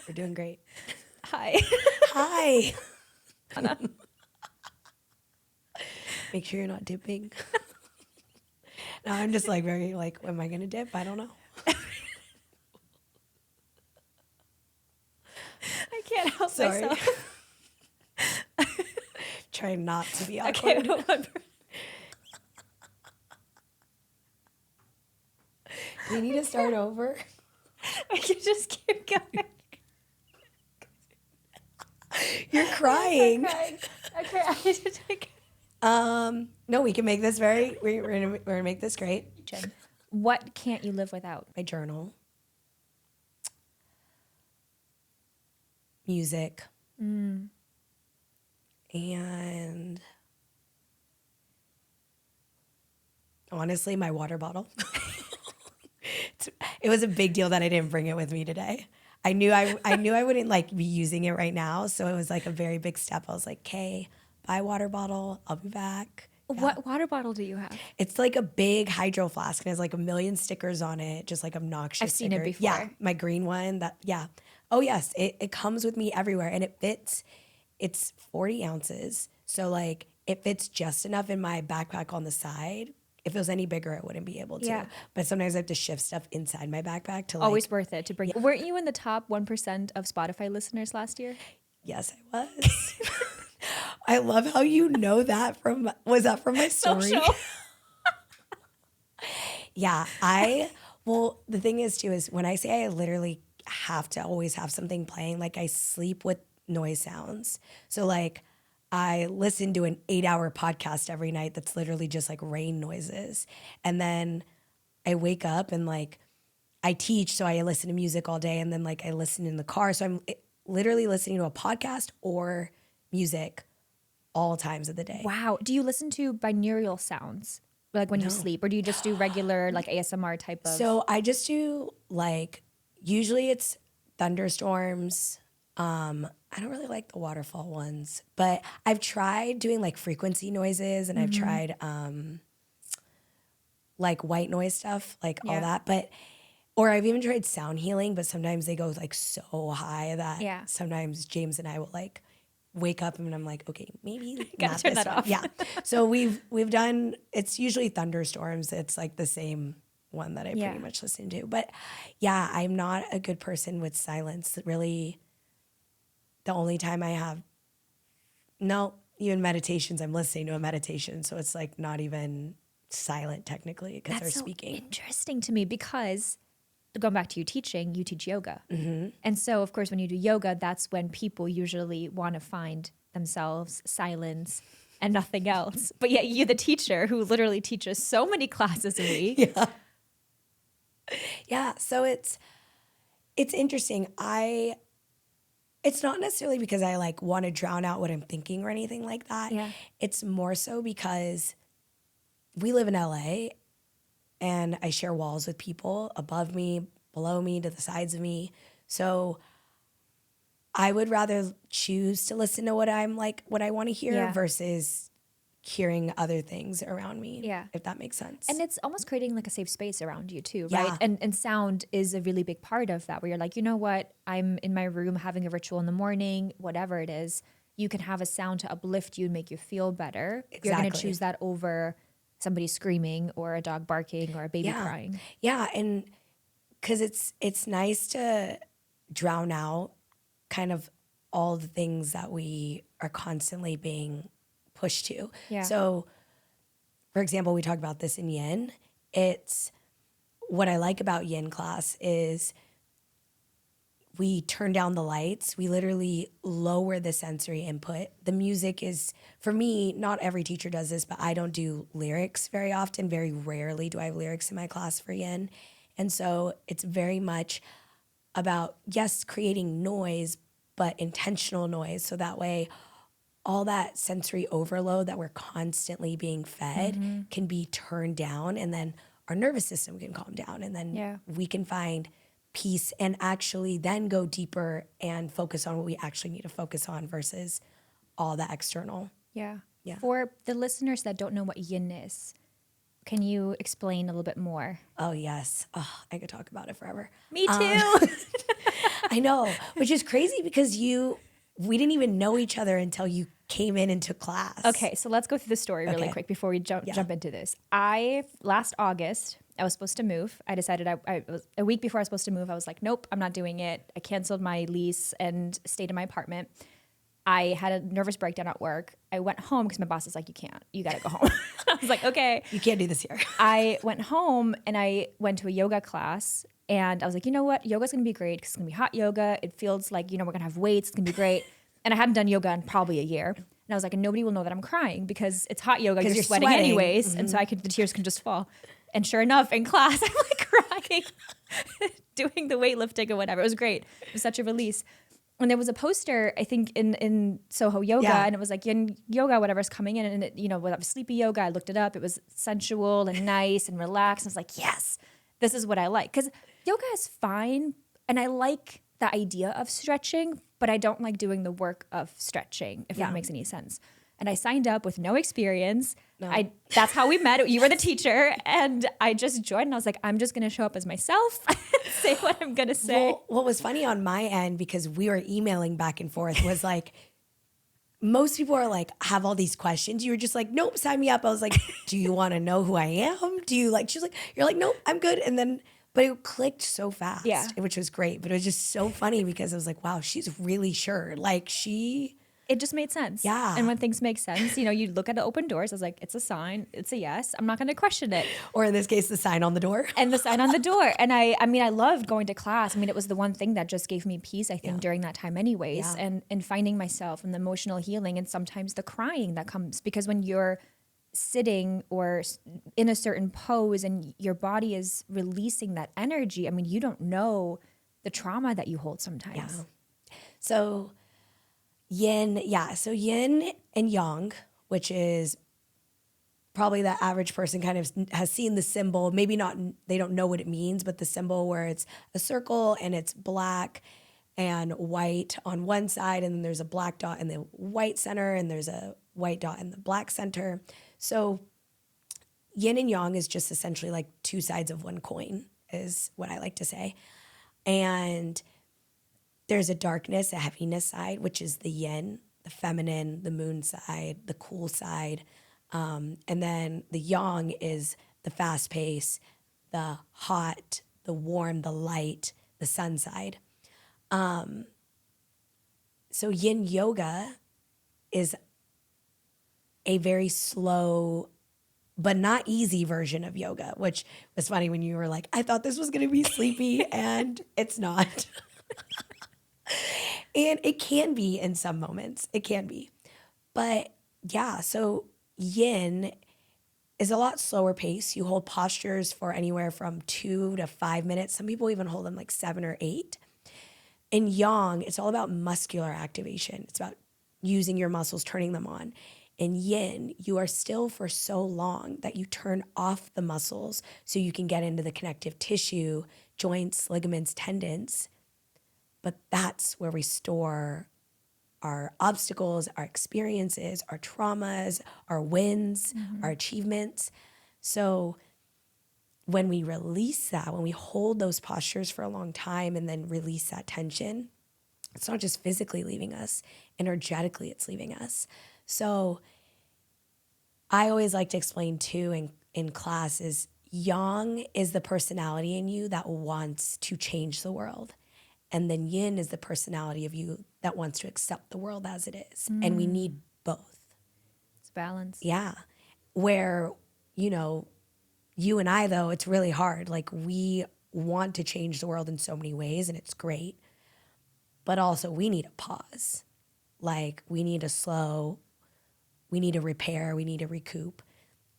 We're doing great. Hi. Hi. Anna. Make sure you're not dipping. No, I'm just like very like, am I going to dip? I don't know. I can't help Sorry. myself. Try not to be Okay, awkward. Do we need to start over? I can just keep going. You're crying. Okay, I need to take No, we can make this we're gonna make this great. What can't you live without? My journal. Music. And honestly, my water bottle. It was a big deal that I didn't bring it with me today. I knew I wouldn't like be using it right now, so it was like a very big step. I was like, "Okay, buy a water bottle. I'll be back." Yeah. What water bottle do you have? It's like a big hydro flask and has like a million stickers on it, just like obnoxious I've seen it stickers. before. Yeah, my green one. Yeah. Oh yes, it comes with me everywhere and it fits. It's 40 ounces, so like it fits just enough in my backpack on the side. If it was any bigger, I wouldn't be able to. Yeah. But sometimes I have to shift stuff inside my backpack to like. Always worth it to bring. Yeah. Weren't you in the top 1% of Spotify listeners last year? Yes, I was. I love how you know that was that from my story? Social. Yeah, well, the thing is too, is when I say I literally have to always have something playing, like I sleep with noise sounds. So like I listen to an 8-hour podcast every night that's literally just like rain noises. And then I wake up and like I teach, so I listen to music all day and then like I listen in the car. So I'm literally listening to a podcast or music all times of the day. Wow. Do you listen to binaural sounds like when you sleep, or do you just do regular like ASMR type of? So I just do like, usually it's thunderstorms. I don't really like the waterfall ones, but I've tried doing like frequency noises and I've tried like white noise stuff, like all that. Or I've even tried sound healing, but sometimes they go like so high that sometimes James and I will like wake up and I'm like, okay, maybe not turn this that one. off. Yeah. So we've done, it's usually thunderstorms. It's like the same one that I pretty much listen to. But yeah, I'm not a good person with silence. Really, the only time I have, even meditations, I'm listening to a meditation. So it's like not even silent technically because they're speaking. Interesting to me because going back to you teaching, you teach yoga. And so, of course, when you do yoga, that's when people usually want to find themselves silence and nothing else. But yet you, the teacher who literally teaches so many classes a week. Yeah. So it's interesting. It's not necessarily because I like want to drown out what I'm thinking or anything like that. Yeah. It's more so because we live in LA and I share walls with people above me, below me, to the sides of me. So I would rather choose to listen to what I want to hear versus hearing other things around me. Yeah. If that makes sense. And it's almost creating like a safe space around you too, right? And sound is a really big part of that, where you're like, you know what? I'm in my room having a ritual in the morning, whatever it is. You can have a sound to uplift you and make you feel better. Exactly. You're going to choose that over somebody screaming or a dog barking or a baby crying. Yeah, and because it's nice to drown out kind of all the things that we are constantly being pushed to. Yeah. So, for example, we talk about this in yin. It's what I like about yin class is we turn down the lights. We literally lower the sensory input. The music is, for me, not every teacher does this, but I don't do lyrics very often. Very rarely do I have lyrics in my class for yin. And so it's very much about, yes, creating noise, but intentional noise. So that way, all that sensory overload that we're constantly being fed can be turned down, and then our nervous system can calm down, and then we can find peace and actually then go deeper and focus on what we actually need to focus on versus all the external. Yeah. For the listeners that don't know what yin is, can you explain a little bit more? Oh, yes. Oh, I could talk about it forever. Me too. I I know, which is crazy because we didn't even know each other until you came in and took class. Okay, so let's go through the story really quick before we jump into this. Last August, I was supposed to move. I decided I was a week before I was supposed to move. I was like, nope, I'm not doing it. I canceled my lease and stayed in my apartment. I had a nervous breakdown at work. I went home because my boss was like, you got to go home. I was like, okay. You can't do this here. I went home and I went to a yoga class and I was like, you know what? Yoga's going to be great because it's going to be hot yoga. It feels like, we're going to have weights. It's going to be great. And I hadn't done yoga in probably a year. And I was like, and nobody will know that I'm crying because it's hot yoga. You're sweating anyways. Mm-hmm. And so the tears can just fall. And sure enough, in class, I'm like crying, doing the weightlifting or whatever. It was great. It was such a release. And there was a poster, I think, in Soho Yoga, and it was like, yin yoga, whatever's coming in. And, it, sleepy yoga, I looked it up. It was sensual and nice and relaxed. And I was like, yes, this is what I like. Because yoga is fine. And I like the idea of stretching, but I don't like doing the work of stretching, if that makes any sense. And I signed up with no experience. No. That's how we met. You were the teacher. And I just joined. And I was like, I'm just going to show up as myself, say what I'm going to say. Well, what was funny on my end, because we were emailing back and forth, was like, most people are like, have all these questions. You were just like, nope, sign me up. I was like, do you want to know who I am? Do you like, she was like, you're like, nope, I'm good. And then, but it clicked so fast, which was great. But it was just so funny because I was like, wow, she's really sure. Like it just made sense. Yeah. And when things make sense, you look at the open doors. I was like, it's a sign. It's a yes. I'm not going to question it. Or in this case, the sign on the door. And the sign on the door. And I loved going to class. It was the one thing that just gave me peace, I think, during that time anyways. Yeah. And finding myself and the emotional healing and sometimes the crying that comes. Because when you're sitting or in a certain pose and your body is releasing that energy, you don't know the trauma that you hold sometimes. Yeah. So yin and yang, which is probably the average person kind of has seen the symbol, maybe not, they don't know what it means, but the symbol where it's a circle and it's black and white on one side, and then there's a black dot in the white center, and there's a white dot in the black center. So yin and yang is just essentially like two sides of one coin, is what I like to say. And there's a darkness, a heaviness side, which is the yin, the feminine, the moon side, the cool side. And then the yang is the fast pace, the hot, the warm, the light, the sun side. So yin yoga is a very slow but not easy version of yoga, which was funny when you were like, I thought this was going to be sleepy and it's not. And it can be in some moments. It can be. But yeah, so yin is a lot slower pace. You hold postures for anywhere from 2 to 5 minutes. Some people even hold them like 7 or 8. In yang, it's all about muscular activation. It's about using your muscles, turning them on. In yin, you are still for so long that you turn off the muscles so you can get into the connective tissue, joints, ligaments, tendons. But that's where we store our obstacles, our experiences, our traumas, our wins, our achievements. So when we release that, when we hold those postures for a long time and then release that tension, it's not just physically leaving us, energetically it's leaving us. So I always like to explain too in class is yang is the personality in you that wants to change the world. And then yin is the personality of you that wants to accept the world as it is. And we need both. It's balance. Yeah. Where, you and I, though, it's really hard. Like, we want to change the world in so many ways, and it's great. But also, we need a pause. Like, we need to slow. We need to repair. We need to recoup,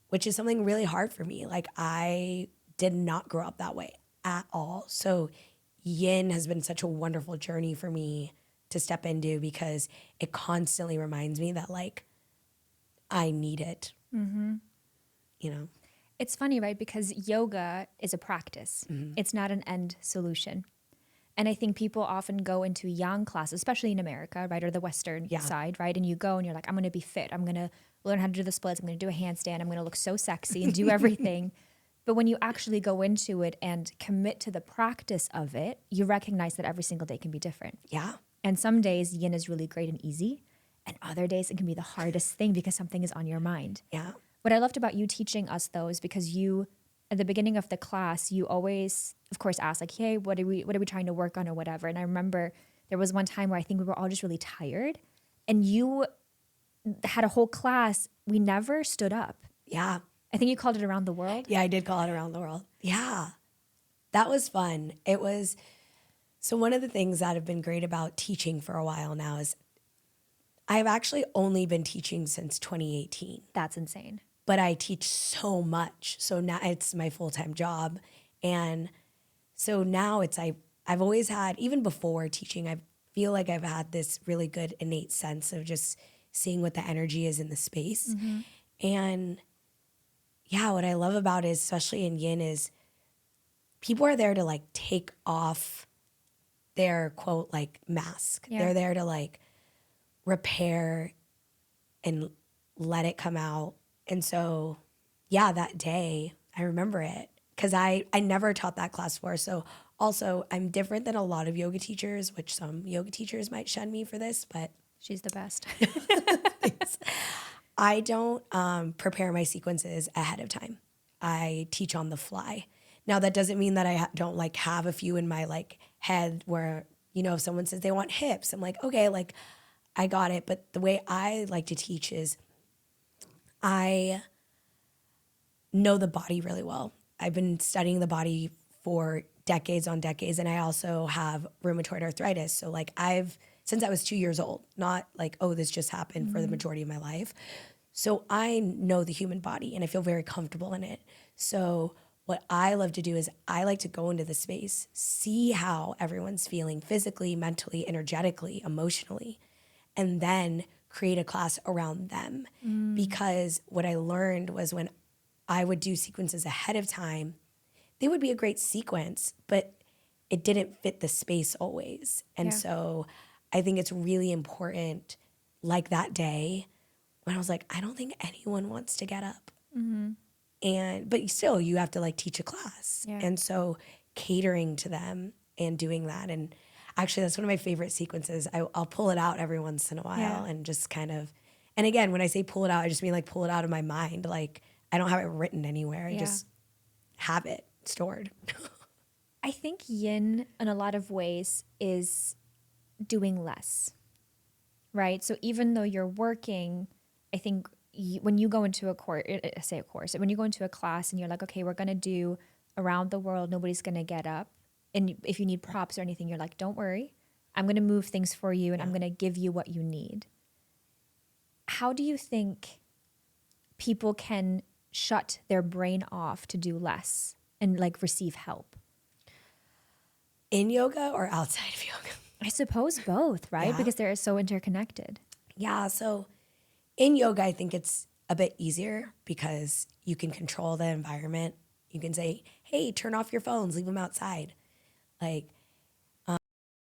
which is something really hard for me. Like, I did not grow up that way at all. So yin has been such a wonderful journey for me to step into because it constantly reminds me that, like, I need it. It's funny, right? Because yoga is a practice. It's not an end solution. And I think people often go into yang classes, especially in America, right? Or the Western side, right? And you go and you're like, I'm going to be fit. I'm going to learn how to do the splits. I'm going to do a handstand. I'm going to look so sexy and do everything. But when you actually go into it and commit to the practice of it, you recognize that every single day can be different. Yeah. And some days yin is really great and easy, and other days it can be the hardest thing because something is on your mind. Yeah. What I loved about you teaching us though is because you, at the beginning of the class, you always, of course, ask like, hey, what are we trying to work on or whatever? And I remember there was one time where I think we were all just really tired, and you had a whole class. We never stood up. Yeah. I think you called it Around the World. Yeah, I did call it Around the World. Yeah. That was fun. It was, so one of the things that have been great about teaching for a while now is I've actually only been teaching since 2018. That's insane. But I teach so much. So now it's my full-time job. And so now I've always had, even before teaching, I feel like I've had this really good innate sense of just seeing what the energy is in the space. Mm-hmm. And yeah, what I love about it, especially in yin, is people are there to like take off their quote like mask. Yeah. They're there to like repair and let it come out. And so, yeah, that day, I remember it because I never taught that class before. So also, I'm different than a lot of yoga teachers, which some yoga teachers might shun me for this, but She's the best. I don't prepare my sequences ahead of time. I teach on the fly. Now, that doesn't mean that I don't like have a few in my like head where, you know, if someone says they want hips, I'm like, okay, like I got it. But the way I like to teach is I know the body really well. I've been studying the body for decades on decades, and I also have rheumatoid arthritis. So like since I was 2 years old, not like, oh, this just happened for the majority of my life. So I know the human body and I feel very comfortable in it. So what I love to do is I like to go into the space, see how everyone's feeling physically, mentally, energetically, emotionally, and then create a class around them. Because what I learned was when I would do sequences ahead of time, they would be a great sequence, but it didn't fit the space always. And so I think it's really important, like that day when I was like, I don't think anyone wants to get up. But still, you have to like teach a class. Yeah. And so catering to them and doing that. And actually, that's one of my favorite sequences. I'll pull it out every once in a while and just kind of, and again, when I say pull it out, I just mean like pull it out of my mind. Like I don't have it written anywhere. I just have it stored. I think yin, in a lot of ways, is doing less, right? So even though you're working, I think when you go into a course, when you go into a class and you're like, okay, we're going to do Around the World, nobody's going to get up. And if you need props or anything, you're like, don't worry. I'm going to move things for you and I'm going to give you what you need. How do you think people can shut their brain off to do less and like receive help? In yoga or outside of yoga? I suppose both, right? Yeah. Because they're so interconnected. Yeah. So in yoga, I think it's a bit easier because you can control the environment. You can say, hey, turn off your phones, leave them outside. Like